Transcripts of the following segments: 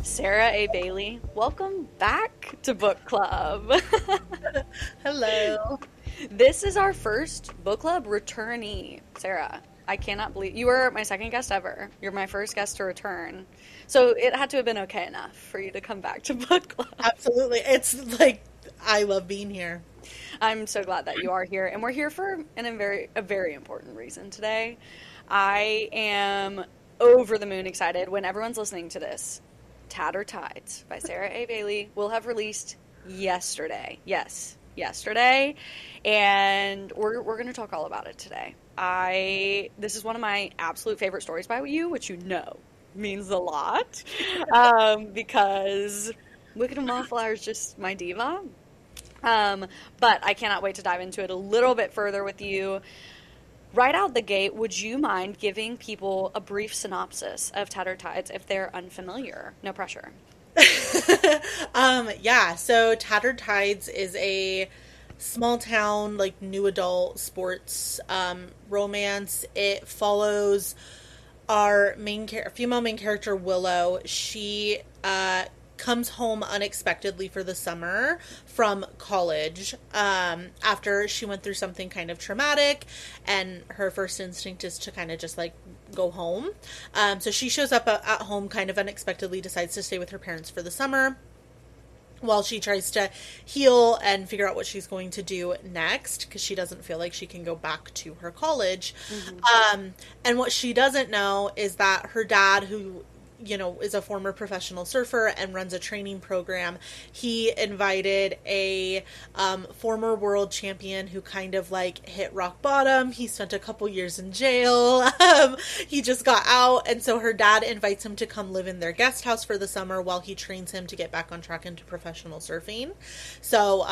Sarah A. Bailey, welcome back to Book Club. Hello. This is our first book club returnee. Sarah, I cannot believe you were my second guest ever. You're my first guest to return. So it had to have been okay enough for you to come back to book club. Absolutely. It's like I love being here. I'm so glad that you are here, and we're here for a very important reason today. I am over the moon excited when everyone's listening to this. Tattered Tides by Sarah A. Bailey will have released yesterday. Yes, yesterday. And we're going to talk all about it today. This is one of my absolute favorite stories by you, which you know means a lot. Because Wicked and Wildflower is just my diva. But I cannot wait to dive into it a little bit further with you. Right out the gate, would you mind giving people a brief synopsis of Tattered Tides if they're unfamiliar? No pressure. Yeah, so Tattered Tides is a small town, like new adult sports romance. It follows our female main character Willow. She comes home unexpectedly for the summer from college after she went through something kind of traumatic, and her first instinct is to kind of just like go home. So she shows up at home kind of unexpectedly, decides to stay with her parents for the summer while she tries to heal and figure out what she's going to do next, because she doesn't feel like she can go back to her college. And what she doesn't know is that her dad, who is a former professional surfer and runs a training program, he invited a former world champion who kind of like hit rock bottom. He spent a couple years in jail. He just got out. And so her dad invites him to come live in their guest house for the summer while he trains him to get back on track into professional surfing. So,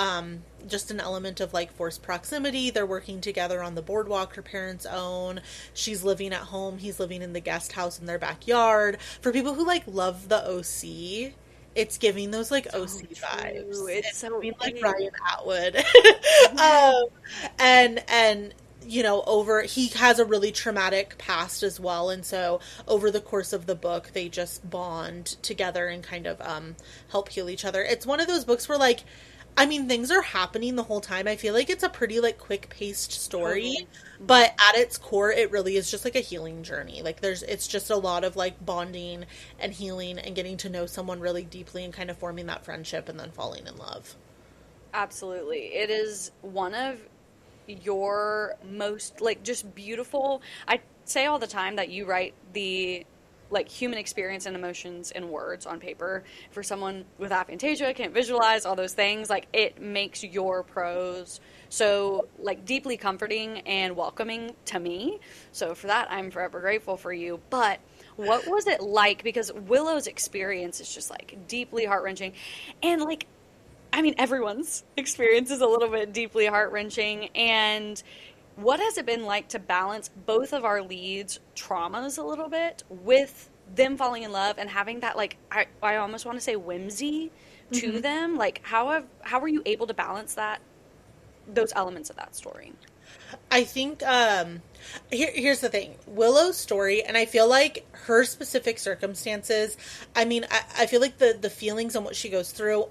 just an element of like forced proximity. They're working together on the boardwalk her parents own. She's living at home. He's living in the guest house in their backyard. For people who like love the OC, it's giving those like OC vibes. It's so giving, like great. Ryan Atwood. Yeah. um, and over he has a really traumatic past as well, and so over the course of the book they just bond together and kind of help heal each other. It's one of those books where like, I mean, things are happening the whole time. I feel like it's a pretty like quick-paced story, Totally. but at its core it really is just like a healing journey. Like it's just a lot of like bonding and healing and getting to know someone really deeply and kind of forming that friendship and then falling in love. Absolutely. It is one of your most like just beautiful. I say all the time that you write the like human experience and emotions in words on paper. For someone with aphantasia, can't visualize all those things, like it makes your prose so like deeply comforting and welcoming to me. So for that, I'm forever grateful for you. But what was it like? Because Willow's experience is just like deeply heart-wrenching, and like, I mean, everyone's experience is a little bit deeply heart-wrenching. And what has it been like to balance both of our leads' traumas a little bit with them falling in love and having that, like, I almost want to say whimsy to Mm-hmm. them? Like, how were you able to balance those elements of that story? I think here's the thing. Willow's story, and I feel like her specific circumstances, I mean, I feel like the feelings and what she goes through,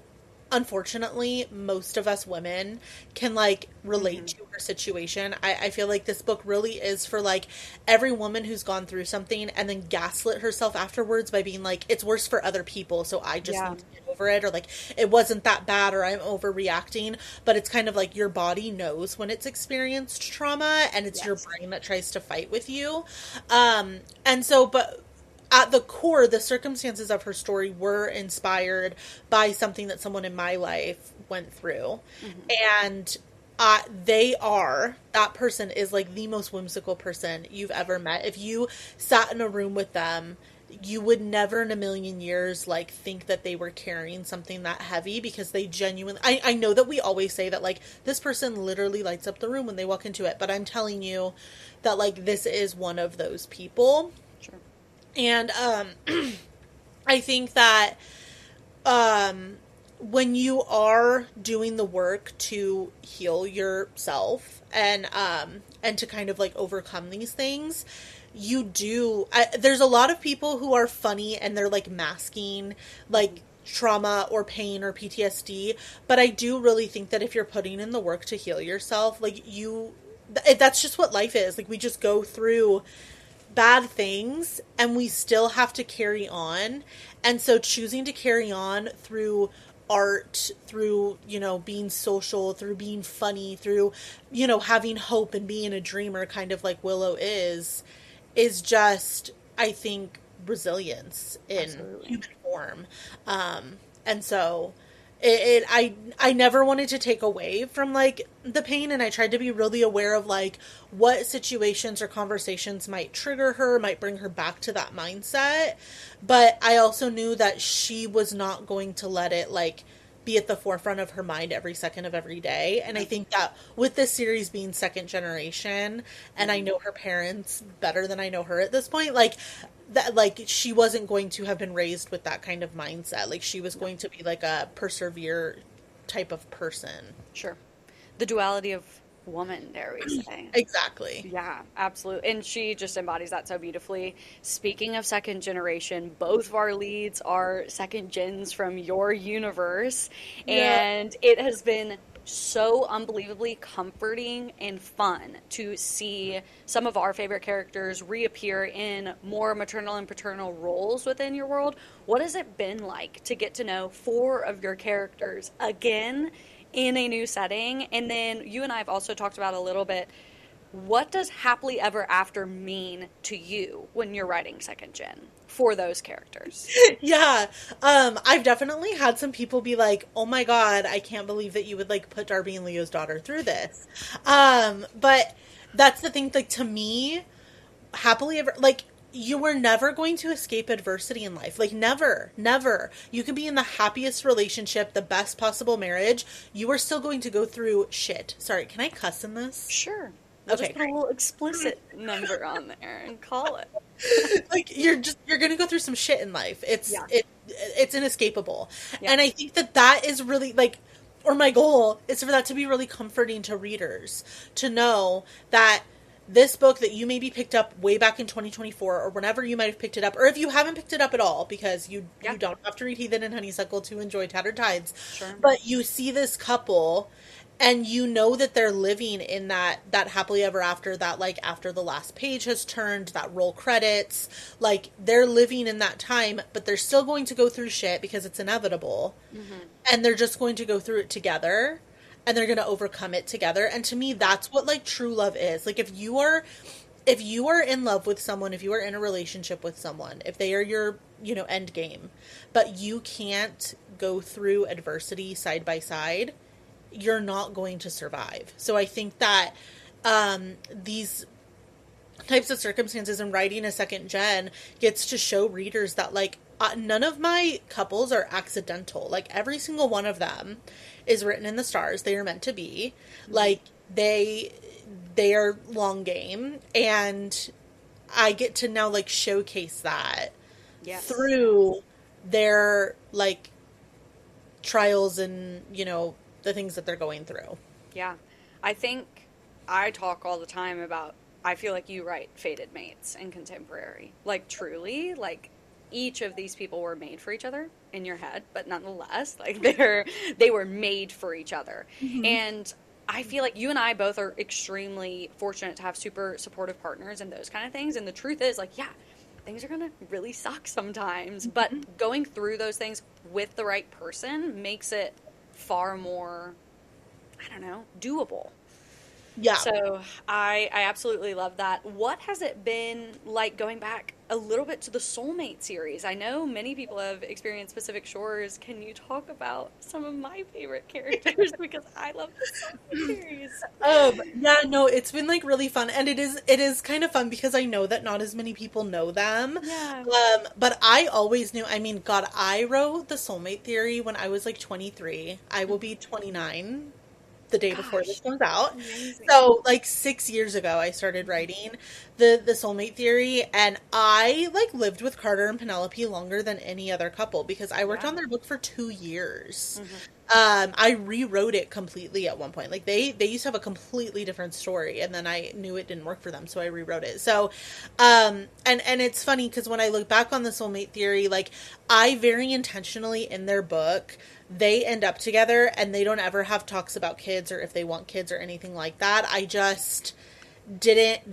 unfortunately, most of us women can like relate Hmm. to her situation. I feel like this book really is for like every woman who's gone through something and then gaslit herself afterwards by being like, it's worse for other people, so I just Yeah. need to get over it, or like it wasn't that bad, or I'm overreacting. But it's kind of like your body knows when it's experienced trauma, and it's your Yes. brain that tries to fight with you. And so, but at the core, the circumstances of her story were inspired by something that someone in my life went through. Hmm. And that person is like the most whimsical person you've ever met. If you sat in a room with them, you would never in a million years like think that they were carrying something that heavy, because they genuinely, I know that we always say that like this person literally lights up the room when they walk into it, but I'm telling you that like this is one of those people. Sure. And I think that um, when you are doing the work to heal yourself and to kind of like overcome these things, you do. There's a lot of people who are funny and they're like masking like trauma or pain or PTSD, but I do really think that if you're putting in the work to heal yourself, like that's just what life is. Like we just go through bad things and we still have to carry on. And so choosing to carry on through art, through, being social, through being funny, through, having hope and being a dreamer, kind of like Willow is just, I think, resilience in Absolutely. human form. And so I never wanted to take away from like the pain, and I tried to be really aware of like what situations or conversations might trigger her, might bring her back to that mindset. But I also knew that she was not going to let it like be at the forefront of her mind every second of every day. And I think that with this series being second generation, and I know her parents better than I know her at this point, like that, like she wasn't going to have been raised with that kind of mindset. Like she was going to be like a persevere type of person. Sure. The duality of woman, dare we say. Exactly. Yeah, absolutely. And she just embodies that so beautifully. Speaking of second generation, both of our leads are second gens from your universe. Yeah. And it has been so unbelievably comforting and fun to see some of our favorite characters reappear in more maternal and paternal roles within your world. What has it been like to get to know four of your characters again in a new setting? And then you and I have also talked about a little bit, what does happily ever after mean to you when you're writing second gen for those characters? Yeah. I've definitely had some people be like, "Oh my God, I can't believe that you would like put Darby and Leo's daughter through this." But that's the thing, like to me, happily ever, like you were never going to escape adversity in life. Like never, never. You can be in the happiest relationship, the best possible marriage. You are still going to go through shit. Sorry, can I cuss in this? Sure. We'll Okay, just put a great. little explicit number on there and call it. Like you're gonna go through some shit in life. Yeah. It's inescapable. Yeah. And I think that is really like, or my goal is for that to be really comforting to readers, to know that this book that you maybe picked up way back in 2024 or whenever you might have picked it up, or if you haven't picked it up at all, because Yeah. you don't have to read Heathen and Honeysuckle to enjoy Tattered Tides, Sure. but you see this couple and you know that they're living in that happily ever after, that like after the last page has turned, that roll credits, like they're living in that time, but they're still going to go through shit because it's inevitable, and they're just going to go through it together, and they're going to overcome it together. And to me, that's what like true love is. Like if you are in love with someone, if you are in a relationship with someone, if they are your, end game, but you can't go through adversity side by side, you're not going to survive. So I think that these types of circumstances and writing a second gen gets to show readers that like none of my couples are accidental. Like every single one of them is written in the stars. They are meant to be. Like they are long game, and I get to now like showcase that Yes. through their like trials and the things that they're going through. Yeah. I think I talk all the time about, I feel like you write fated mates and contemporary. Like truly, like each of these people were made for each other in your head, but nonetheless, like they were made for each other. And I feel like you and I both are extremely fortunate to have super supportive partners and those kind of things. And the truth is, like, yeah, things are gonna really suck sometimes, but going through those things with the right person makes it far more, I don't know, doable. Yeah. So I absolutely love that. What has it been like going back a little bit to the Soulmate series? I know many people have experienced Pacific Shores. Can you talk about some of my favorite characters because I love the Soulmate series? Yeah, no, it's been like really fun, and it is kind of fun because I know that not as many people know them. Yeah. But I always knew. I mean, God, I wrote the Soulmate theory when I was like 23. I will be 29 the day before Gosh, this comes out. amazing. So like 6 years ago, I started writing the soulmate theory, and I like lived with Carter and Penelope longer than any other couple because I worked Yeah. on their book for 2 years. I rewrote it completely at one point. Like they used to have a completely different story, and then I knew it didn't work for them, so I rewrote it. So, and it's funny because when I look back on the soulmate theory, like I very intentionally in their book they end up together, and they don't ever have talks about kids or if they want kids or anything like that. I just didn't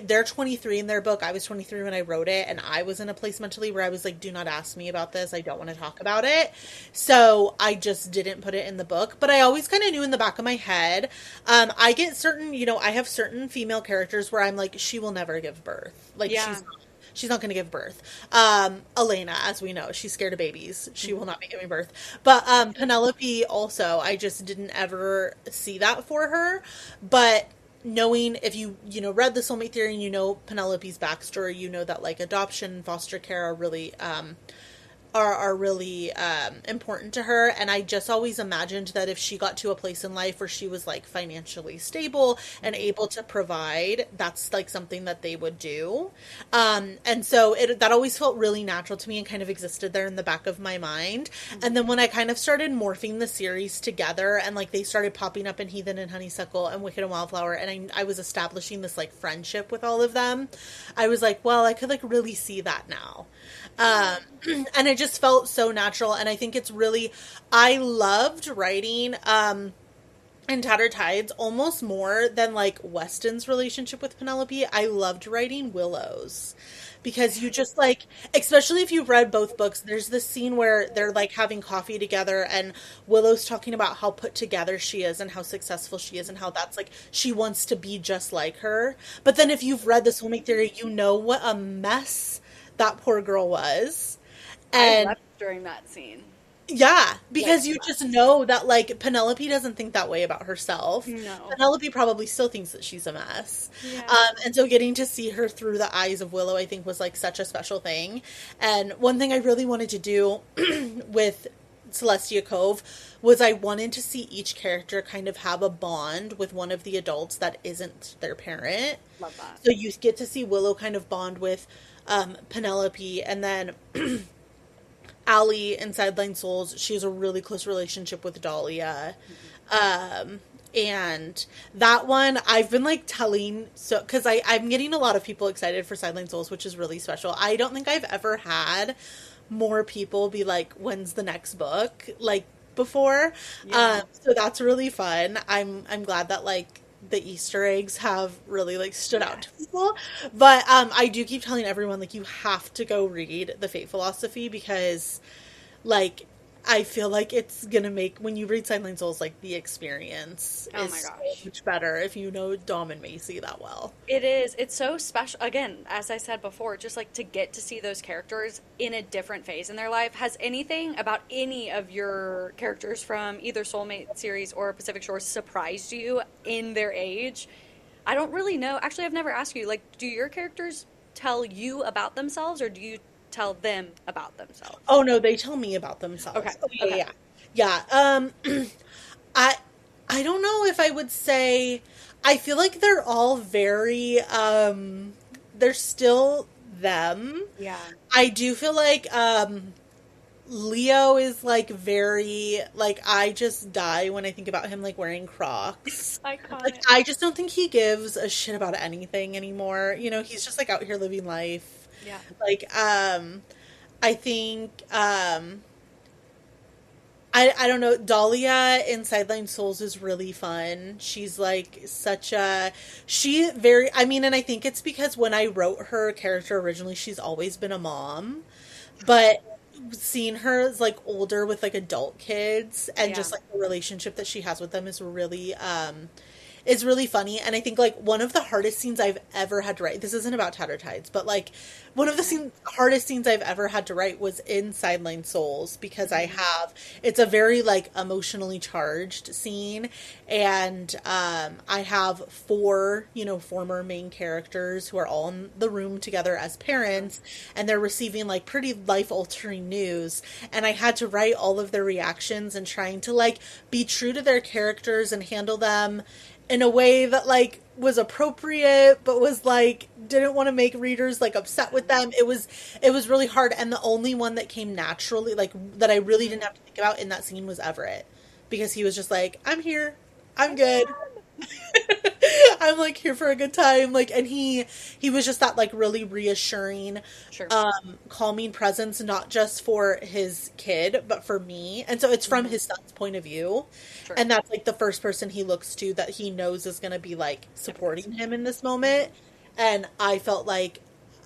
they're 23 in their book. I was 23 when I wrote it, and I was in a place mentally where I was like, do not ask me about this, I don't want to talk about it. So I just didn't put it in the book, but I always kind of knew in the back of my head. I get certain, I have certain female characters where I'm like, she will never give birth, like Yeah. she's not going to give birth. Elena, as we know, she's scared of babies, she will not be giving birth. But Penelope also, I just didn't ever see that for her. But knowing, if read the soulmate theory and Penelope's backstory, that like adoption and foster care are really are really important to her. And I just always imagined that if she got to a place in life where she was like financially stable and able to provide, that's like something that they would do. And so that always felt really natural to me and kind of existed there in the back of my mind. And then when I kind of started morphing the series together, and like they started popping up in Heathen and Honeysuckle and Wicked and Wildflower, and I was establishing this like friendship with all of them, I was like, well, I could like really see that now. And it just felt so natural. And I think it's really, I loved writing, in Tattered Tides almost more than like Weston's relationship with Penelope. I loved writing Willow's, because you just like, especially if you've read both books, there's this scene where they're like having coffee together, and Willow's talking about how put together she is and how successful she is and how that's like, she wants to be just like her. But then if you've read the soulmate theory, you know what a mess that poor girl was. I And wept during that scene. yeah, Like, because you just know that like Penelope doesn't think that way about herself. no. Penelope probably still thinks that she's a mess. Yeah. And so getting to see her through the eyes of Willow, I think was like such a special thing. And one thing I really wanted to do with Celestia Cove was I wanted to see each character kind of have a bond with one of the adults that isn't their parent. Love that. So you get to see Willow kind of bond with Penelope, and then Allie in Sideline Souls, she has a really close relationship with Dahlia. And that one, I've been like telling, so, because I'm getting a lot of people excited for Sideline Souls, which is really special. I don't think I've ever had more people be like, when's the next book? Like before. Yeah. So that's really fun. I'm glad that like the Easter eggs have really like stood out to Yes. people. But I do keep telling everyone like, you have to go read The Fate Philosophy, because like I feel like it's gonna make, when you read Sideline Souls, like the experience Oh is my so gosh. much better if you know Dom and Macy that well. It is. It's so special. Again, as I said before, just like to get to see those characters in a different phase in their life. Has anything about any of your characters from either Soulmate series or Pacific Shores surprised you in their age? I don't really know. Actually, I've never asked you, like, do your characters tell you about themselves, or do you tell them about themselves? Oh no, they tell me about Okay. themselves. Oh yeah, Okay. yeah, yeah. I I don't know if I would say. I feel like they're all very. They're still them. Yeah. I do feel like Leo is like very like, I just die when I think about him like wearing Crocs. Like Iconic. I just don't think he gives a shit about anything anymore. He's just like out here living life. Yeah. Like I think I don't know, Dahlia in Sideline Souls is really fun. She's like such a, she very, I mean, and I think it's because when I wrote her character originally, she's always been a mom, but seeing her as like older with like adult kids, and Yeah. just like the relationship that she has with them is really funny. And I think like one of the hardest scenes I've ever had to write, this isn't about Tattered Tides, but like one of the hardest scenes I've ever had to write was in Sideline Souls, because it's a very like emotionally charged scene. And I have four, former main characters who are all in the room together as parents, and they're receiving like pretty life altering news. And I had to write all of their reactions and trying to like be true to their characters and handle them in a way that like was appropriate, but was like, didn't want to make readers like upset with them. It was really hard. And the only one that came naturally, like that I really didn't have to think about in that scene, was Everett. because he was just like, I'm here. I'm good. I'm like here for a good time. Like, and he was just that like really reassuring, Sure. calming presence, not just for his kid, but for me. And so it's from Hmm. his son's point of view. Sure. And that's like the first person he looks to that he knows is going to be like Everything's supporting him in this fine. moment. And I felt like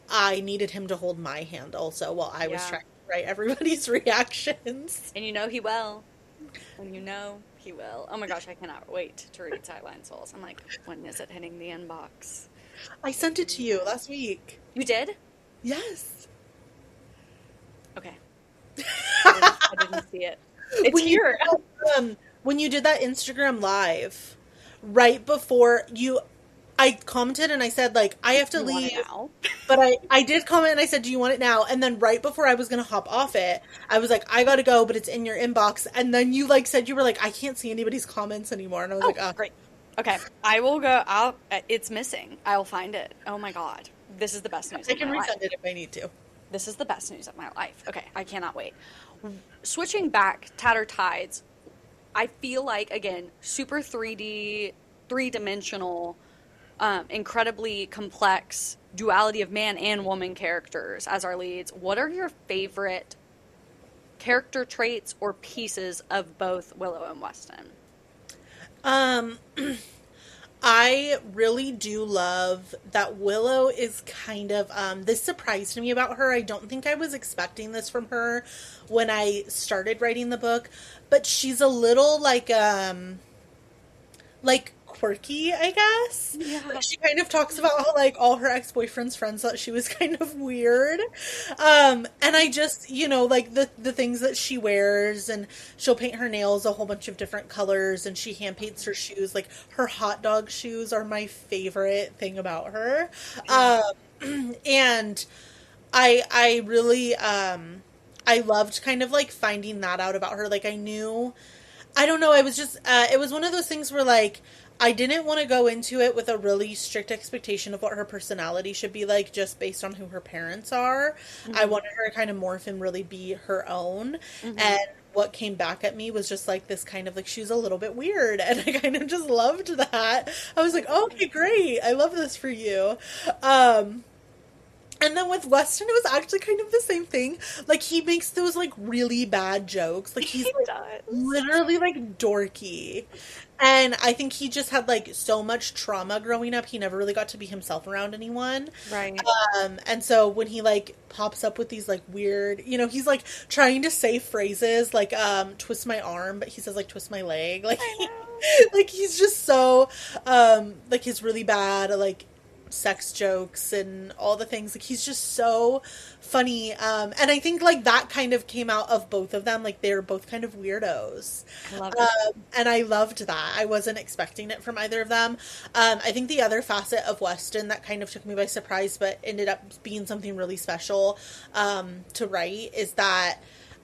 I needed him to hold my hand also while I was Yeah. trying to write everybody's reactions. And you know he will. And you know he will. Oh my gosh, I cannot wait to read Sideline Souls. I'm like, when is it hitting the inbox? I sent it to you No. last week. You did? Yes. Okay. I didn't see it. It's When you here. when you did that Instagram live, right before you, I commented and I said like I have to You want it leave, now? but I did comment and I said, do you want it now? And then right before I was gonna hop off it, I was like, I gotta go, but it's in your inbox. And then you like said you were like, I can't see anybody's comments anymore, and I was Oh, like, oh, great. Okay. I will go out. It's missing. I'll find it. Oh my God. This is the best news I of can my life. resend it if I need to. This is the best news of my life. Okay. I cannot wait. Switching back, Tattered Tides, I feel like, again, super 3D, three-dimensional, incredibly complex duality of man and woman characters as our leads. What are your favorite character traits or pieces of both Willow and Weston? Um, I really do love that Willow is kind of this surprised me about her. I don't think I was expecting this from her when I started writing the book, but she's a little like quirky, I guess. Yeah. Like she kind of talks about how like all her ex-boyfriend's friends thought she was kind of weird. And I just, like the things that she wears, and she'll paint her nails a whole bunch of different colors, and she hand paints her shoes. Like her hot dog shoes are my favorite thing about her. Yeah. And I really I loved kind of like finding that out about her. Like I knew, I don't know, I was just it was one of those things where like I didn't want to go into it with a really strict expectation of what her personality should be like just based on who her parents are. I Hmm. wanted her to kind of morph and really be her own. Hmm. And what came back at me was just like this kind of like she was a little bit weird, and I kind of just loved that. I was like, okay, great. I love this for you. Um and then with Weston, it was actually kind of the same thing. Like he makes those like really bad jokes. Like he's He like does. literally like dorky. And I think he just had like so much trauma growing up. He never really got to be himself around anyone. Right. And so when he like pops up with these like weird, he's like trying to say phrases like twist my arm, but he says like twist my leg. Like I know. like he's just so like his really bad like sex jokes and all the things. Like he's just so funny. And I think like that kind of came out of both of them. Like they're both kind of weirdos. I love it. And I loved that. I wasn't expecting it from either of them. I think the other facet of Weston that kind of took me by surprise, but ended up being something really special to write, is that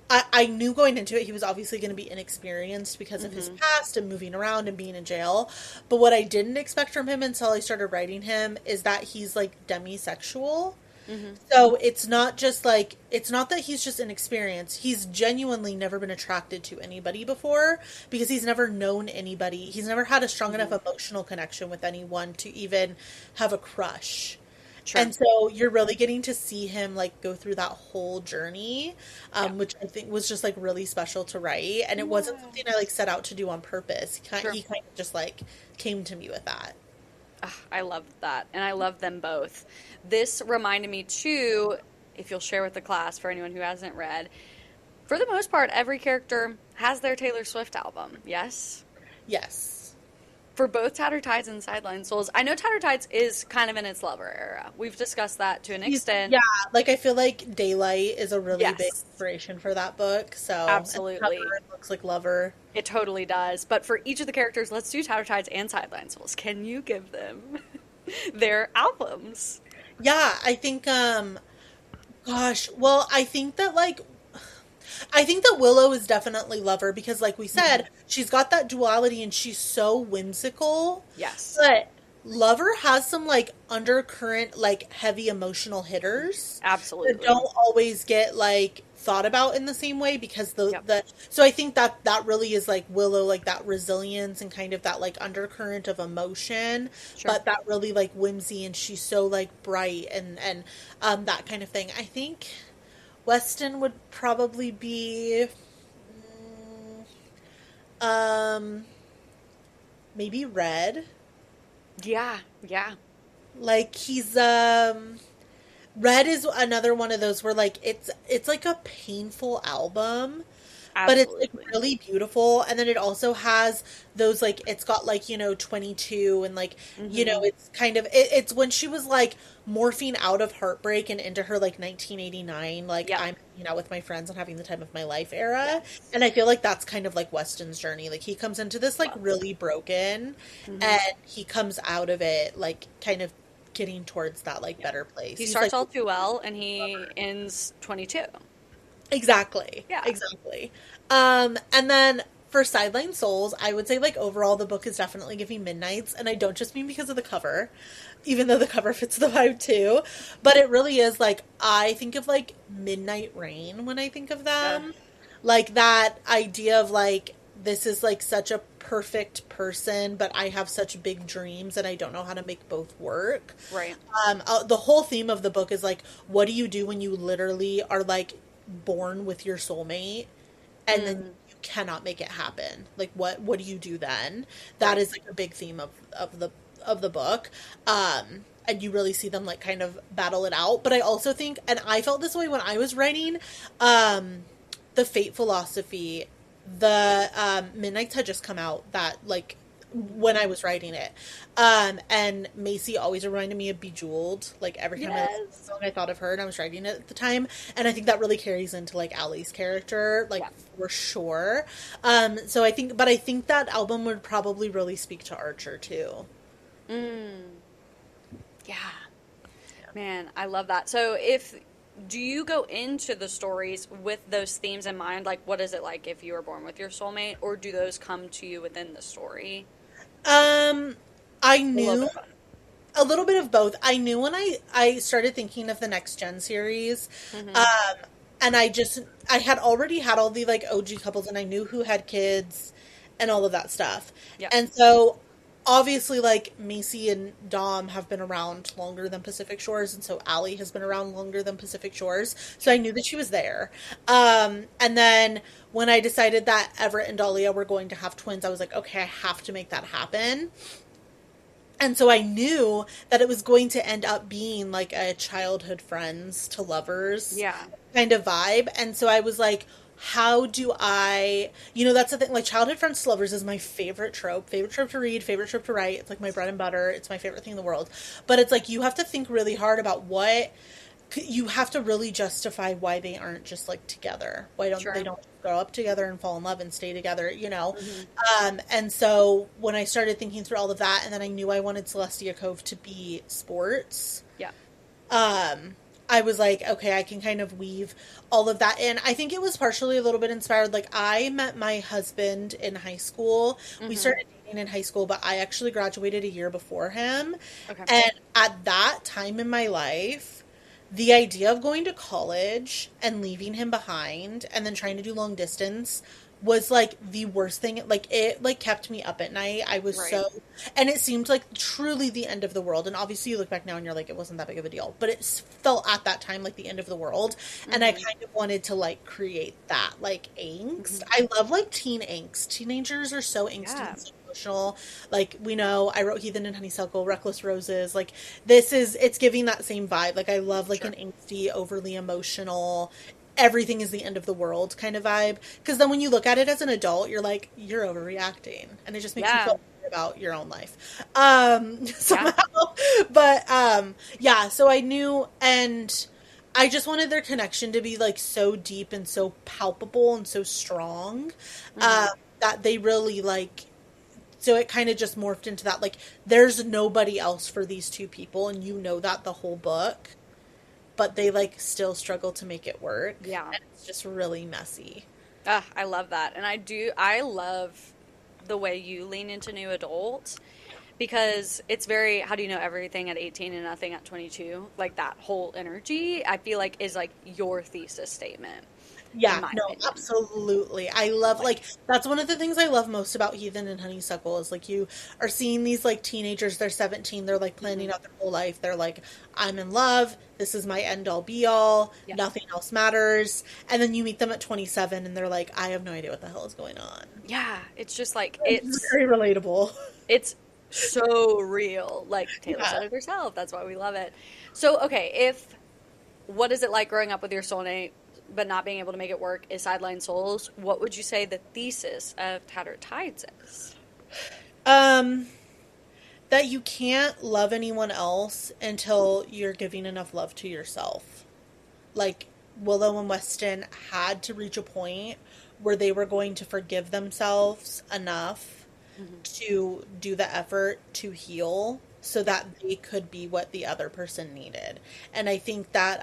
I knew going into it he was obviously going to be inexperienced because of his Hmm. past and moving around and being in jail. But what I didn't expect from him until I started writing him is that he's like demisexual. Hmm. So it's not that he's just inexperienced. He's genuinely never been attracted to anybody before because he's never known anybody. He's never had a strong enough Hmm. emotional connection with anyone to even have a crush. Sure. And so you're really getting to see him like go through that whole journey, Yeah. which I think was just like really special to write. And it wasn't Yeah. something I like set out to do on purpose. Sure. He kind of just like came to me with that. Ah, I love that. And I love them both. This reminded me too, if you'll share with the class for anyone who hasn't read, for the most part, every character has their Taylor Swift album. Yes? Yes. For both Tattered Tides and Sideline Souls. I know Tattered Tides is kind of in its lover era. We've discussed that to an extent. Yeah, like I feel like Daylight is a really big Yes, inspiration for that book. So, and the absolutely. cover looks like Lover. It totally does. But for each of the characters, let's do Tattered Tides and Sideline Souls. Can you give them their albums? Yeah, I think gosh, well, I think that Willow is definitely Lover because like we Hmm. said, she's got that duality and she's so whimsical. Yes, But Lover has some like undercurrent like heavy emotional hitters that absolutely. don't always get like thought about in the same way because Yep. the so I think that that really is like Willow, like that resilience and kind of that like undercurrent of emotion, Sure. but that really like whimsy, and she's so like bright and that kind of thing. I think Weston would probably be um maybe Red. Yeah. Yeah. Like he's Red is another one of those where like it's like a painful album, but it's like Absolutely. really beautiful. And then it also has those like it's got like, 22 and like, Hmm. it's kind of it's when she was like morphing out of heartbreak and into her like 1989 like Yep. I'm hanging out with my friends and having the time of my life era. Yes. And I feel like that's kind of like Weston's journey. Like he comes into this like Love really broken, that. and he comes out of it like kind of getting towards that like Yeah. better place. He He's like starts all too well and he ends 22. exactly, Yeah. exactly. And then for Sideline Souls, I would say like overall the book is definitely giving Midnights, and I don't just mean because of the cover, even though the cover fits the vibe too, but it really is like I think of like Midnight Rain when I think of Yeah. them. Like that idea of like this is like such a perfect person, but I have such big dreams and I don't know how to make both work. Right. The whole theme of the book is like, what do you do when you literally are like born with your soulmate and then Mm, you cannot make it happen? Like, what do you do then? That right. is like a big theme of the book. And you really see them like kind of battle it out. But I also think, and I felt this way when I was writing, the Fate philosophy, the Midnights had just come out that like when I was writing it. And Macy always reminded me of Bejeweled. Like every time I listened to the Yes. song, I thought of her, and I was writing it at the time. And I think that really carries into like Allie's character, like Yeah. for sure. So I think, but I think that album would probably really speak to Archer too. Mm, yeah. Man, I love that. So if do you go into the stories with those themes in mind? Like what is it like if you were born with your soulmate, or do those come to you within the story? Um, I A little bit knew of both. a little bit of both. I knew when I started thinking of the next gen series, Hmm. um, and I had already had all the like OG couples, and I knew who had kids, and all of that stuff. Yep. And so obviously, like Macy and Dom have been around longer than Pacific Shores, and so Allie has been around longer than Pacific Shores. So I Sure. knew that she was there. And then when I decided that Everett and Dahlia were going to have twins, I was like, okay, I have to make that happen. And so I knew that it was going to end up being like a childhood friends to lovers Yeah. kind of vibe. And so I was like, how do I, that's the thing, like childhood friends to lovers is my favorite trope to read, favorite trope to write. It's like my bread and butter. It's my favorite thing in the world. But it's like you have to think really hard about what you have to really justify why they aren't just like together. Why don't they Sure. don't grow up together and fall in love and stay together, Hmm. And so when I started thinking through all of that, and then I knew I wanted Celestia Cove to be sports, Yeah. I was like, okay, I can kind of weave all of that in. I think it was partially a little bit inspired. Like I met my husband in high school. We Hmm. started dating in high school, but I actually graduated a year before him. Okay. And at that time in my life, the idea of going to college and leaving him behind and then trying to do long distance was like the worst thing. Like it like kept me up at night. I was Right. so, and it seemed like truly the end of the world. And obviously you look back now and you're like it wasn't that big of a deal, but it felt at that time like the end of the world. And I Hmm. kind of wanted to like create that like angst. Hmm. I love like teen angst. Teenagers are so angsty Yeah. and so emotional. Like we know I wrote Heathen and Honeysuckle, Reckless Roses. Like this is it's giving that same vibe. Like I love like an Sure. angsty, overly emotional, everything is the end of the world kind of vibe. Because then when you look at it as an adult, you're like, you're overreacting. And it just makes you Yeah. feel better about your own life. Yeah. Somehow. But yeah, so I knew, and I just wanted their connection to be like so deep and so palpable and so strong, Hmm. that they really like, so it kind of just morphed into that like there's nobody else for these two people, and you know that the whole book, but they like still struggle to make it work, Yeah. and it's just really messy. Ah, I love that. And I love the way you lean into new adult because it's very, how do you know everything at 18 and nothing at 22? Like that whole energy, I feel like is like your thesis statement. in Yeah, my no, opinion. absolutely. I love Like, like that's one of the things I love most about Heathen and Honeysuckle is like you are seeing these like teenagers, they're 17, they're like mhm, planning out their whole life. They're like, I'm in love, this is my end all be all, yeah, nothing else matters. And then you meet them at 27 and they're like, I have no idea what the hell is going on. yeah, it's just like It's very relatable. it's so real. Like Taylor Yeah. said it herself. That's why we love it. So, okay, if what is it like growing up with your soulmate but not being able to make it work is Sideline Souls? What would you say the thesis of Tattered Tides is? Um, that you can't love anyone else until you're giving enough love to yourself. Like Willow and Weston had to reach a point where they were going to forgive themselves enough Hmm. to do the effort to heal so Yeah. that they could be what the other person needed. And I think that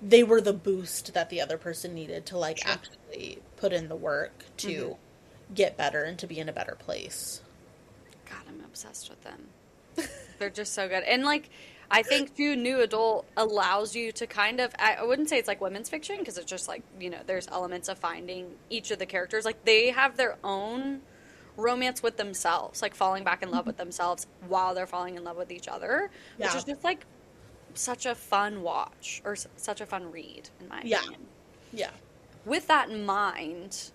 they were the boost that the other person needed to like Sure. actually put in the work Hmm. to get better and to be in a better place. God, I'm obsessed with them. They're just so good. And like I think too, New Adult allows you to kind of I wouldn't say it's like women's fiction because it's just like, there's elements of finding each of the characters. Like they have their own romance with themselves, like falling back in love with themselves while they're falling in love with each other, which Yeah. is just like such a fun watch or such a fun read in my Yeah. opinion. Yeah. With that in mind,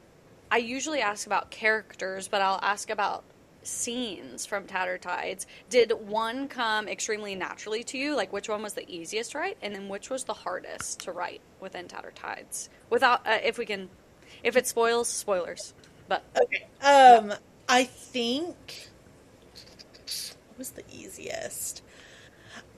I usually ask about characters, but I'll ask about scenes from Tattered Tides. Did one come extremely naturally to you? Like, which one was the easiest to write? And then which was the hardest to write within Tattered Tides? Without, if we can, if it spoils, spoilers. But, Okay. yeah. I think what was the easiest?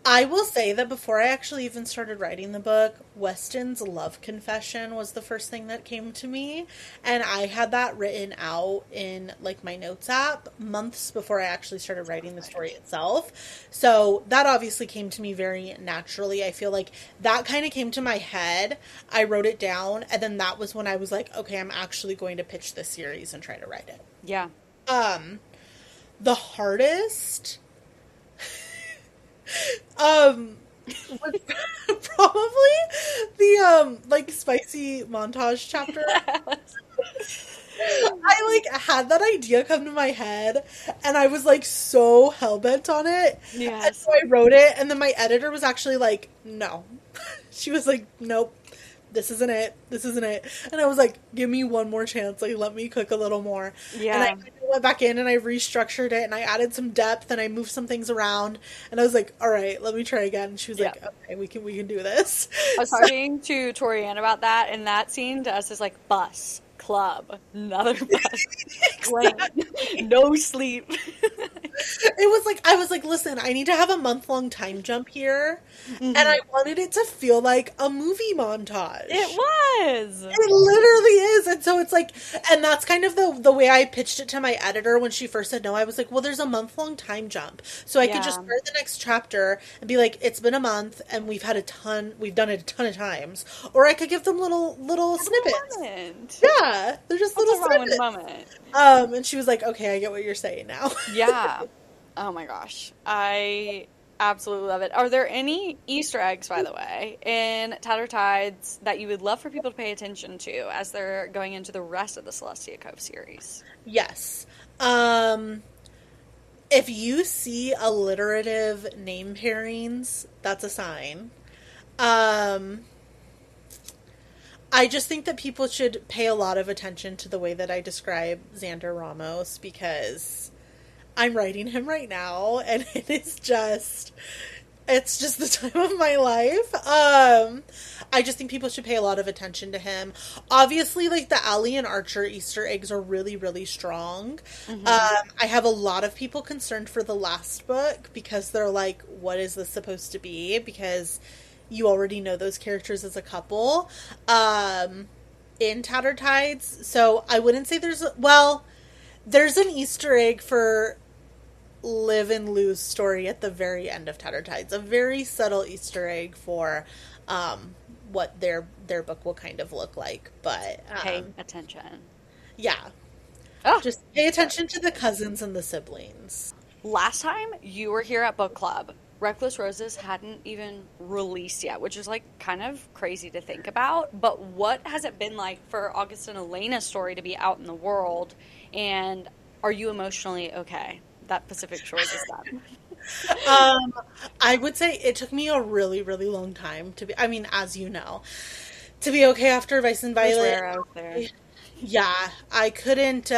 I will say that before I actually even started writing the book, Weston's love confession was the first thing that came to me. And I had that written out in like my notes app months before I actually started writing the story itself. So that obviously came to me very naturally. I feel like that kind of came to my head. I wrote it down, and then that was when I was like, okay, I'm actually going to pitch this series and try to write it. Yeah. Um, the hardest Um, was probably the like spicy montage chapter. I like had that idea come to my head and I was like so hell bent on it. And Yes. so I wrote it and then my editor was actually like, no. She was like, nope, this isn't it. This isn't it. And I was like, give me one more chance. Like, let me cook a little more. And I Yeah. kind of went back in and I restructured it and I added some depth and I moved some things around. And I was like, all right, let me try again. And she was Yeah. like, okay, we can do this. I was So talking to Torianne about that, and that scene to us is like bus, club, another bus, plane, no sleep. it was like I was like, listen, I need to have a month-long time jump here. And I Mhm. wanted it to feel like a movie It montage. was. It literally is. And so it's like, and that's kind of the way I pitched it to my editor when she first said no. I was like, well, there's a month-long time jump. So I could just Yeah. start the next chapter and be like, it's been a month and we've done it a ton of times. Or I could give them little Have a little snippets. moment. Yeah, they're just What's little wrong with the snippets. moment? And she was like, okay, I get what you're saying now. Yeah. Oh my gosh. I absolutely love it. Are there any Easter eggs, by the way, in Tattered Tides that you would love for people to pay attention to as they're going into the rest of the Celestia Cove series? Yes. Um, if you see alliterative name pairings, that's a sign. Um, I just think that people should pay a lot of attention to the way that I describe Xander Ramos because I'm writing him right now and it's just the time of my life. I just think people should pay a lot of attention to him. Obviously, like the Allie and Archer Easter eggs are really, really strong. Hmm. I have a lot of people concerned for the last book because they're like, what is this supposed to be? Because you already know those characters as a couple. In Tattered Tides. So I wouldn't say there's an Easter egg for Live and Lou's story at the very end of Tattered Tides. A very subtle Easter egg for what their book will kind of look like. But Pay attention. yeah, Oh, just pay sorry. attention to the cousins and the siblings. Last time you were here at book club, Reckless Roses hadn't even released yet, which is like kind of crazy to think about. But what has it been like for August and Elena's story to be out in the world? And are you emotionally okay that Pacific Shores is done? Um, I would say it took me a really, really long time to be, I mean, as you know, to be okay after Vice and It was Violet. rare out there. Yeah, I couldn't,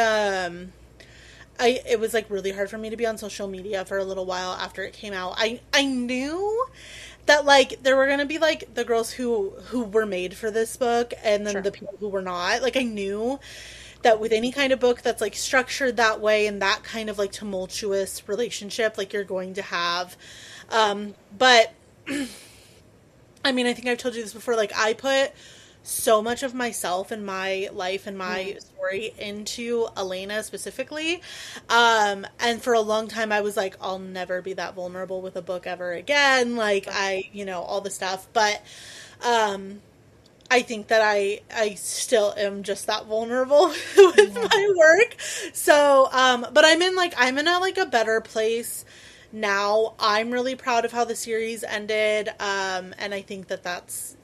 it was like really hard for me to be on social media for a little while after it came out. I knew that like there were gonna be like the girls who were made for this book and then Sure. the people who were not. Like I knew that with any kind of book that's like structured that way and that kind of like tumultuous relationship, like you're going to have. But I mean, I think I've told you this before. Like I put so much of myself and my life and my Mm. story into Elena specifically. And for a long time, I was like, I'll never be that vulnerable with a book ever again. Like, Sure. all the stuff. But um, I think that I still am just that vulnerable with Yeah. my work. So, but I'm in a like a better place now. I'm really proud of how the series ended. And I think that that's,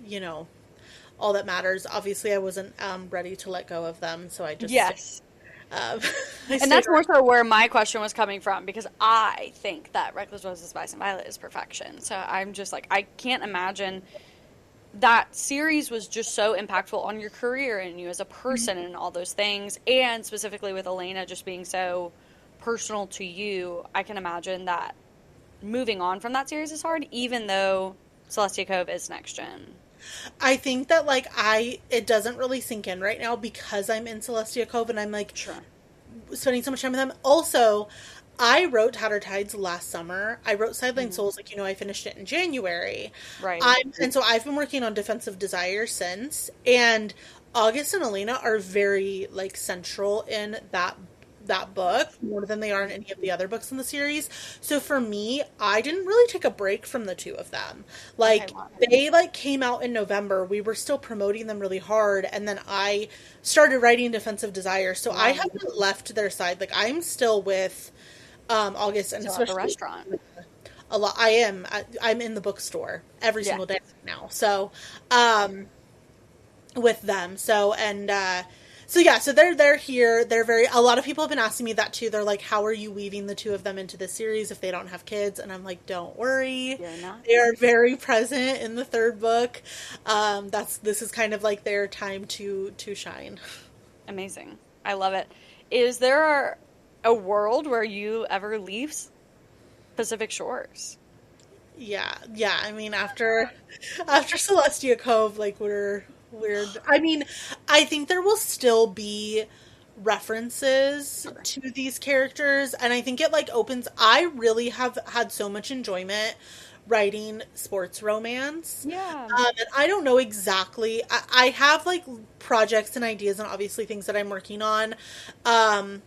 all that matters. Obviously, I wasn't ready to let go of them, so I just Yes. um, I And stayed that's more around. so where my question was coming from because I think that Reckless Roses, Vice and Violet is perfection. So I'm just like, I can't imagine that series was just so impactful on your career and you as a person and all those things. And specifically with Elena just being so personal to you, I can imagine that moving on from that series is hard, even though Celestia Cove is next gen. I think that like it doesn't really sink in right now because I'm in Celestia Cove and I'm like Sure. spending so much time with them. Also, I wrote Tattered Tides last summer. I wrote Sideline Mhm. Souls, like I finished it in January. Right. And so I've been working on Defensive Desire since, and August and Elena are very like central in that book more than they are in any of the other books in the series. So for me, I didn't really take a break from the two of them. Okay, Like wow. they like came out in November. We were still promoting them really hard and then I started writing Defensive Desire. So I Wow. haven't left their side. Like I'm still with August and Still at the especially restaurant. a lot. I'm in the bookstore every Yeah. single day now. So um with them. So yeah, so they're here. They're very a lot of people have been asking me that too. They're like, "How are you weaving the two of them into the series if they don't have kids?" And I'm like, "Don't worry. You're not. They are very present in the third book. This is kind of like their time to shine." Amazing. I love it. Is there a world where you ever leave Pacific Shores? Yeah, yeah. I mean, after Celestia Cove, like we're. I mean, I think there will still be references Sure. to these characters, and I think it like opens. I really have had so much enjoyment writing sports romance. Yeah. And I don't know exactly. I have like projects and ideas, and obviously things that I'm working on. Um,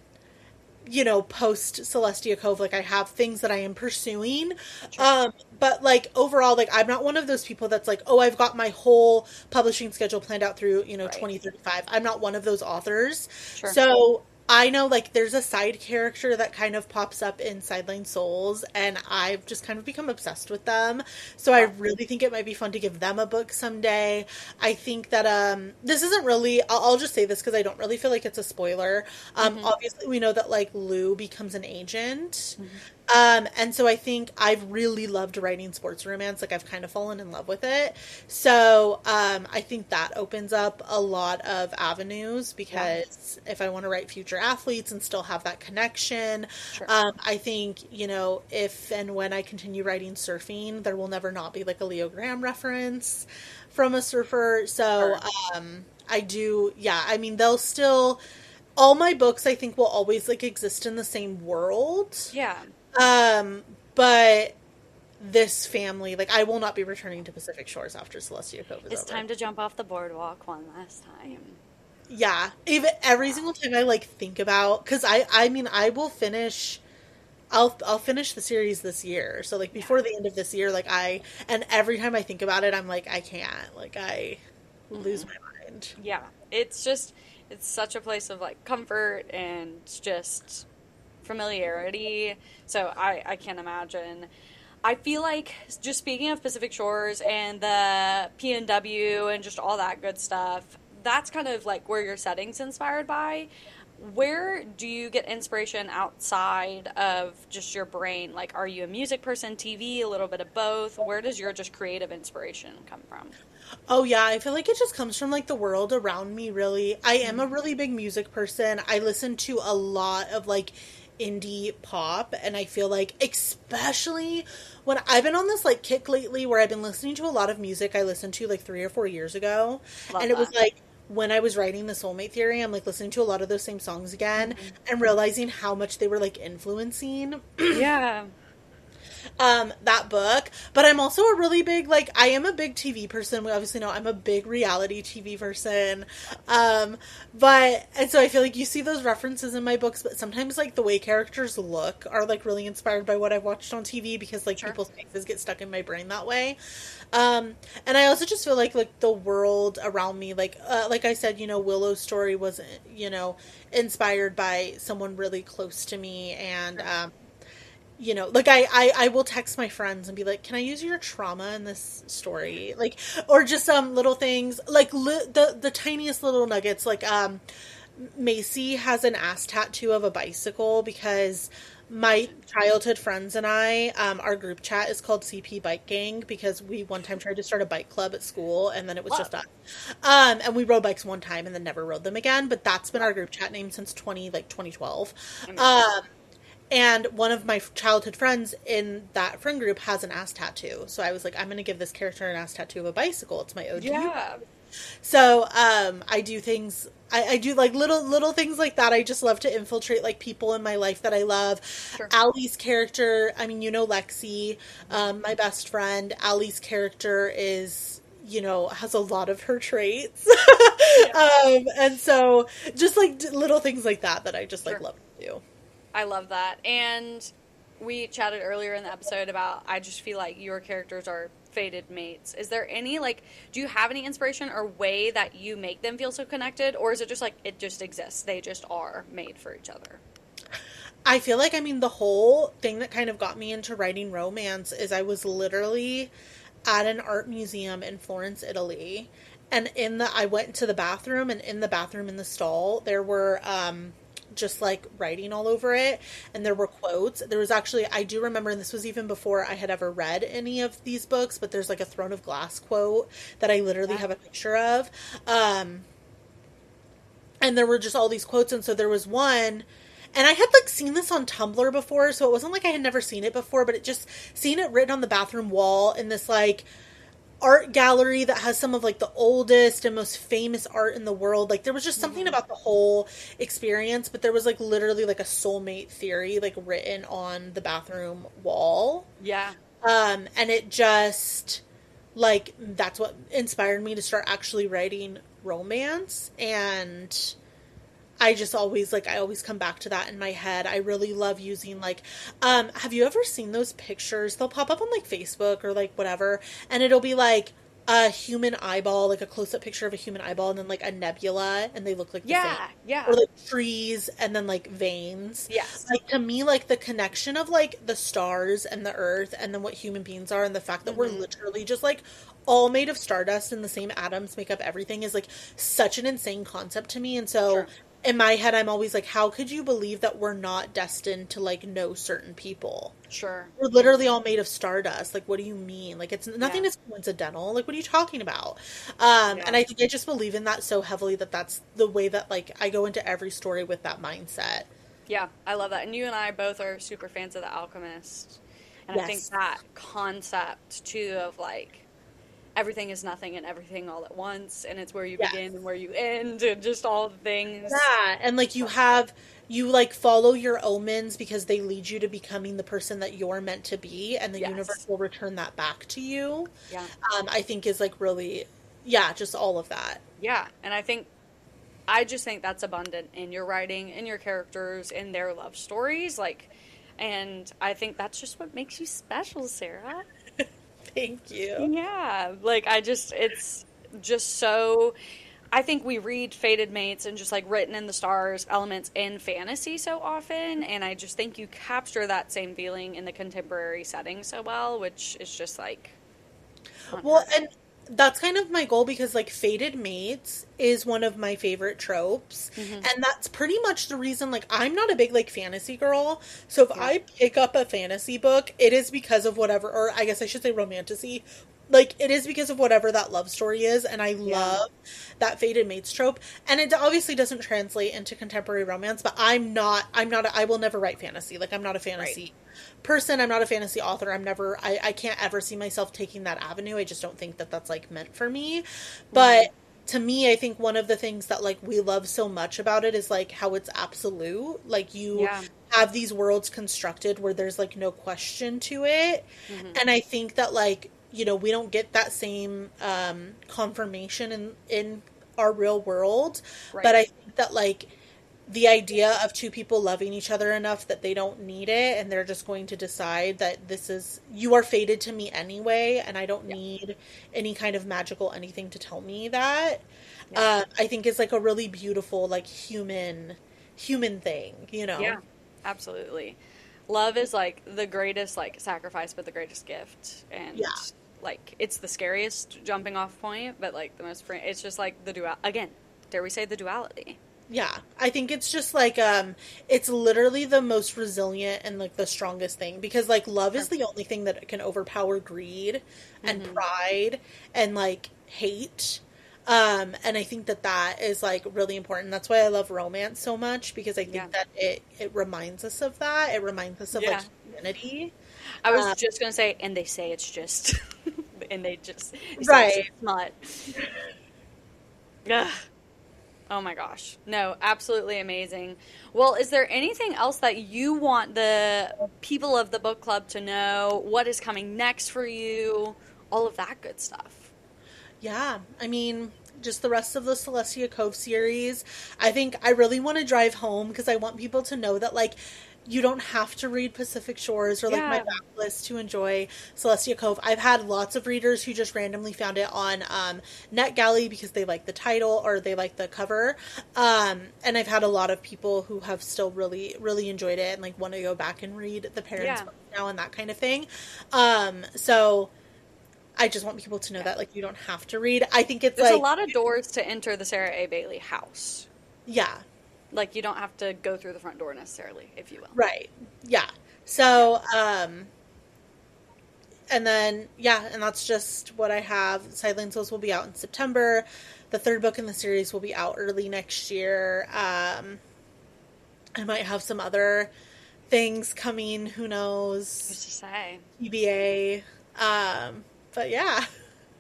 post Celestia Cove, like I have things that I am pursuing. Sure. But like overall, like I'm not one of those people that's like, oh, I've got my whole publishing schedule planned out through, Right. 2035. I'm not one of those authors. Sure. So I know like there's a side character that kind of pops up in Sideline Souls, and I've just kind of become obsessed with them. So I Wow. really think it might be fun to give them a book someday. I think that this isn't really. I'll just say this because I don't really feel like it's a spoiler. Hmm. Obviously, we know that like Lou becomes an agent. Hmm. And so I think I've really loved writing sports romance. Like I've kind of fallen in love with it. So I think that opens up a lot of avenues Yeah. because if I want to write future athletes and still have that connection, Sure. I think, if and when I continue writing surfing, there will never not be like a Leo Graham reference from a surfer. So Sure. I do, yeah, I mean, they'll still, all my books I think will always like exist in the same world. Yeah. But this family, like, I will not be returning to Pacific Shores after Celestia Cove is It's over. time to jump off the boardwalk one last time. Yeah, even every Wow. single time I like think about, because I mean, I will finish. I'll finish the series this year. So like Yeah. before the end of this year, and every time I think about it, I'm like, I can't. Like I lose Hmm. my mind. Yeah. It's just, it's such a place of like comfort and just familiarity. So I can't imagine. I feel like just speaking of Pacific Shores and the PNW and just all that good stuff, that's kind of like where your setting's inspired by. Where do you get inspiration outside of just your brain? Like, are you a music person, TV, a little bit of both? Where does your just creative inspiration come from? Oh yeah, I feel like it just comes from like the world around me, really. I am Mhm. a really big music person. I listen to a lot of like indie pop, and I feel like especially when I've been on this like kick lately where I've been listening to a lot of music I listened to like 3 or 4 years ago, Love and it was that. like when I was writing the Soulmate Theory, I'm like listening to a lot of those same songs again Mhm. and realizing how much they were like influencing Yeah. that book. But I'm also a really big, like, I am a big TV person. We obviously know I'm a big reality TV person. Um, and so I feel like you see those references in my books, but sometimes, like, the way characters look are, like, really inspired by what I've watched on TV because, like, Sure. people's faces get stuck in my brain that way. And I also just feel like the world around me, like I said, Willow's story was, inspired by someone really close to me. And, Sure. like I will text my friends and be like, can I use your trauma in this story? Like, or just some little things, like the tiniest little nuggets. Like, Macy has an ass tattoo of a bicycle because my childhood friends and I, our group chat is called CP Bike Gang because we one time tried to start a bike club at school and then it was just Love. us. And we rode bikes one time and then never rode them again. But that's been our Love. group chat name since 2012. Amazing. And one of my childhood friends in that friend group has an ass tattoo. So I was like, I'm going to give this character an ass tattoo of a bicycle. It's my ode to you. Yeah. So I do things. I do like little things like that. I just love to infiltrate like people in my life that I love. Sure. Allie's character, I mean, Lexi, my best friend. Allie's character is, has a lot of her traits. Yeah. And so just like little things like that I just like Sure. love to do. I love that. And we chatted earlier in the episode about I just feel like your characters are fated mates. Is there any like do you have any inspiration or way that you make them feel so connected or is it just like it just exists? They just are made for each other. I feel like, I mean, the whole thing that kind of got me into writing romance is I was literally at an art museum in Florence, Italy. And I went to the bathroom, and in the bathroom in the stall, there were, just like writing all over it. And there were quotes. There was actually, I do remember, and this was even before I had ever read any of these books, but there's like a Throne of Glass quote that I literally Yeah. have a picture of. And there were just all these quotes. And so there was one, and I had like seen this on Tumblr before, so it wasn't like I had never seen it before, but it just seeing it written on the bathroom wall in this like art gallery that has some of like the oldest and most famous art in the world. Like there was just something Hmm. about the whole experience, but there was like literally like a soulmate theory like written on the bathroom wall. Yeah. And it just like that's what inspired me to start actually writing romance. And I just always like I always come back to that in my head. I really love using like have you ever seen those pictures? They'll pop up on like Facebook or like whatever, and it'll be like a human eyeball, like a close up picture of a human eyeball, and then like a nebula, and they look like the same. Yeah. Yeah. Or like trees and then like veins. Yes. Like to me, like the connection of like the stars and the earth and then what human beings are and the fact that we're Hmm. literally just like all made of stardust and the same atoms make up everything is like such an insane concept to me. And so Sure. in my head, I'm always like, how could you believe that we're not destined to like know certain people? Sure. We're literally all made of stardust. Like, what do you mean? Like, it's Yeah. nothing is coincidental. Like, what are you talking about? Yeah. And I think I just believe in that so heavily that that's the way that like I go into every story with that mindset. Yeah, I love that. And you and I both are super fans of The Alchemist. And I think Yes. that concept too of like everything is nothing and everything all at once and it's where you Yes. begin and where you end and just all the things. Yeah, and like you like follow your omens because they lead you to becoming the person that you're meant to be, and the universe Yes. will return that back to you. Yeah. I think is like really, yeah, just all of that. Yeah. And I just think that's abundant in your writing, in your characters, in their love stories. Like, and I think that's just what makes you special, Sarah. Thank you. Yeah. Like, it's just so. I think we read fated mates and just like written in the stars elements in fantasy so often, and I just think you capture that same feeling in the contemporary setting so well, which is just like Well, unheard and that's kind of my goal because like fated mates is one of my favorite tropes. of. And that's pretty much the reason like I'm not a big like fantasy girl. So if Yeah, I pick up a fantasy book, it is because of whatever, or I guess I should say romantasy. Like it is because of whatever that love story is, and I yeah, love that fated mates trope. And it obviously doesn't translate into contemporary romance, but I will never write fantasy. Like I'm not a right. fantasy person. I'm not a fantasy author. I can't ever see myself taking that avenue. I just don't think that that's like meant for me. Hmm. But to me, I think one of the things that like we love so much about it is like how it's absolute. Like you Yeah. have these worlds constructed where there's like no question to it. Hmm. And I think that like, we don't get that same confirmation in our real world. But Right. I think that like the idea of two people loving each other enough that they don't need it and they're just going to decide that you are fated to me anyway and I don't Yeah. need any kind of magical anything to tell me that, Yeah. I think is like a really beautiful like human thing, Yeah. Absolutely. Love is like the greatest like sacrifice, but the greatest gift, and Yeah. like it's the scariest jumping off point, but like the most. It's just like the dual again. Dare we say the duality? Yeah, I think it's just like it's literally the most resilient and like the strongest thing because like love is Sure. the only thing that can overpower greed and Hmm. pride and like hate. And I think that that is like really important. That's why I love romance so much because I Yeah. think that it reminds us of that. It reminds us of like Yeah. humanity. I was Um, just gonna say, and they say it's just, and they say it's right. just not. Ugh. Oh my gosh. No, absolutely amazing. Well, is there anything else that you want the people of the book club to know? What is coming next for you? All of that good stuff. Yeah, I mean, just the rest of the Celestia Cove series. I think I really want to drive home because I want people to know that, like, you don't have to read Pacific Shores or like my Yeah. backlist to enjoy Celestia Cove. I've had lots of readers who just randomly found it on NetGalley because they like the title or they like the cover. And I've had a lot of people who have still really, really enjoyed it and like want to go back and read the parents' Yeah. books now and that kind of thing. So I just want people to know Yeah. that like you don't have to read. I think it's There's a like lot of doors to enter the Sarah A. Bailey house. yeah, Like you don't have to go through the front door necessarily, if you will. right. Yeah. Yeah. So and then yeah, and that's just what I have. Sideline Souls will be out in September. The third book in the series will be out early next year. I might have some other things coming, who Who's knows? to say? TBA. But yeah.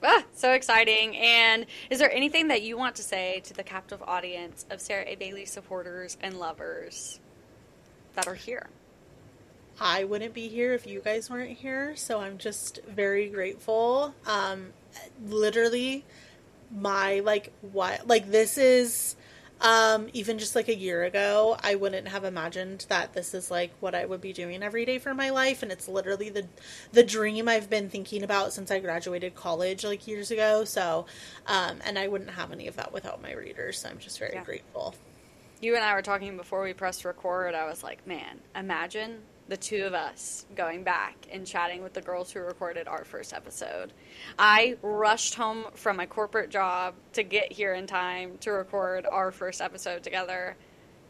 Ah, so exciting. And is there anything that you want to say to the captive audience of Sarah A. Bailey supporters and lovers that are here? I wouldn't be here if you guys weren't here, so I'm just very grateful. Literally, my like what like this is even just like a year ago, I wouldn't have imagined that this is like what I would be doing every day for my life, and it's literally the dream I've been thinking about since I graduated college like years ago. So, and I wouldn't have any of that without my readers. So I'm just very Yeah. grateful. You and I were talking before we pressed record. I was like, man, imagine the two of us going back and chatting with the girls who recorded our first episode. I rushed home from my corporate job to get here in time to record our first episode together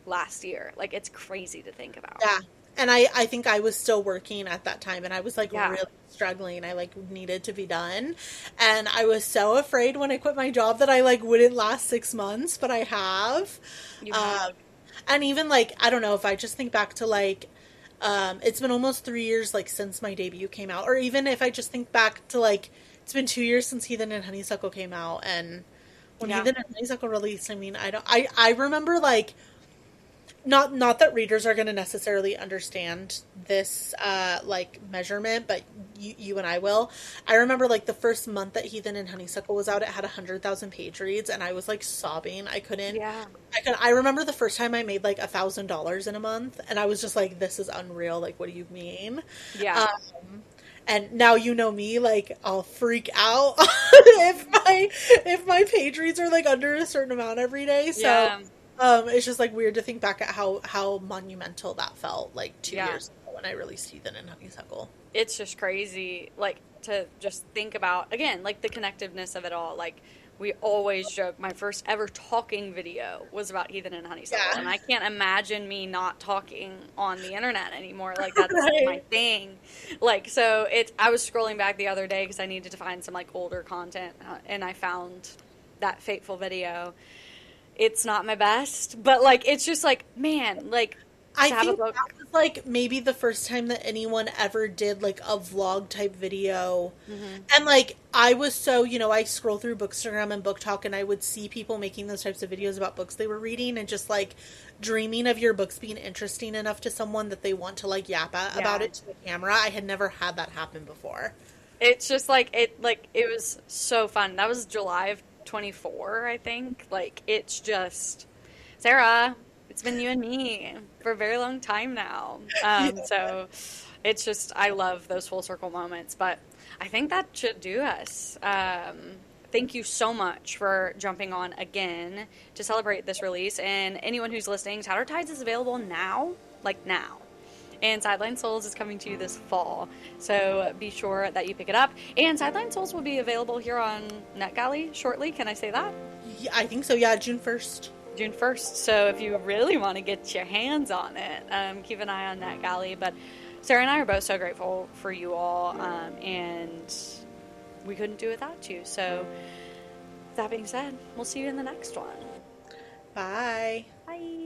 last year. Like, it's crazy to think about. Yeah. And I think I was still working at that time and I was like Yeah, really struggling. I like needed to be done. And I was so afraid when I quit my job that I like wouldn't last 6 months, but I have. you Um, have. and even like, I don't know if I just think back to like, it's been almost 3 years like since my debut came out, or even if I just think back to like, it's been 2 years since Heathen and Honeysuckle came out. And when Yeah, Heathen and Honeysuckle released, I mean, I remember like, not that readers are going to necessarily understand this like measurement, but you and I will. I remember like the first month that Heathen and Honeysuckle was out, it had 100,000 page reads, and I was like sobbing. yeah, I remember the first time I made like $1,000 in a month, and I was just like, "This is unreal! Like, what do you mean?" yeah. Um, And now you know me, like I'll freak out if my page reads are like under a certain amount every day. So Yeah. it's just like weird to think back at how monumental that felt like two Yeah. years ago when I released Heathen and Honeysuckle. It's just crazy, like, to just think about, again, like, the connectiveness of it all. Like, we always joke, my first ever talking video was about Heathen and Honeysuckle, Yeah. and I can't imagine me not talking on the internet anymore. Like, that's my Right. thing. Like, so I was scrolling back the other day because I needed to find some, like, older content, and I found that fateful video. It's not my best, but, like, it's just like, man, like, I to have a think that book. was like maybe the first time that anyone ever did like a vlog type video. Hmm. And like I was so, I scroll through Bookstagram and Book Talk and I would see people making those types of videos about books they were reading and just like dreaming of your books being interesting enough to someone that they want to like about Yeah. it to the camera. I had never had that happen before. It's just like it was so fun. That was July of 24, I think. Like it's just Sarah, it's been you and me for a very long time now. Yeah. So it's just I love those full circle moments, but I think that should do us. Thank you so much for jumping on again to celebrate this release. And anyone who's listening, Tattered Tides is available now, like now. And Sideline Souls is coming to you this fall. So be sure that you pick it up. And Sideline Souls will be available here on NetGalley shortly. Can I say that? Yeah, I think so. Yeah, June 1st. June 1st. So if you really want to get your hands on it, keep an eye on NetGalley. But Sarah and I are both so grateful for you all. And we couldn't do it without you. So that being said, we'll see you in the next one. Bye. Bye.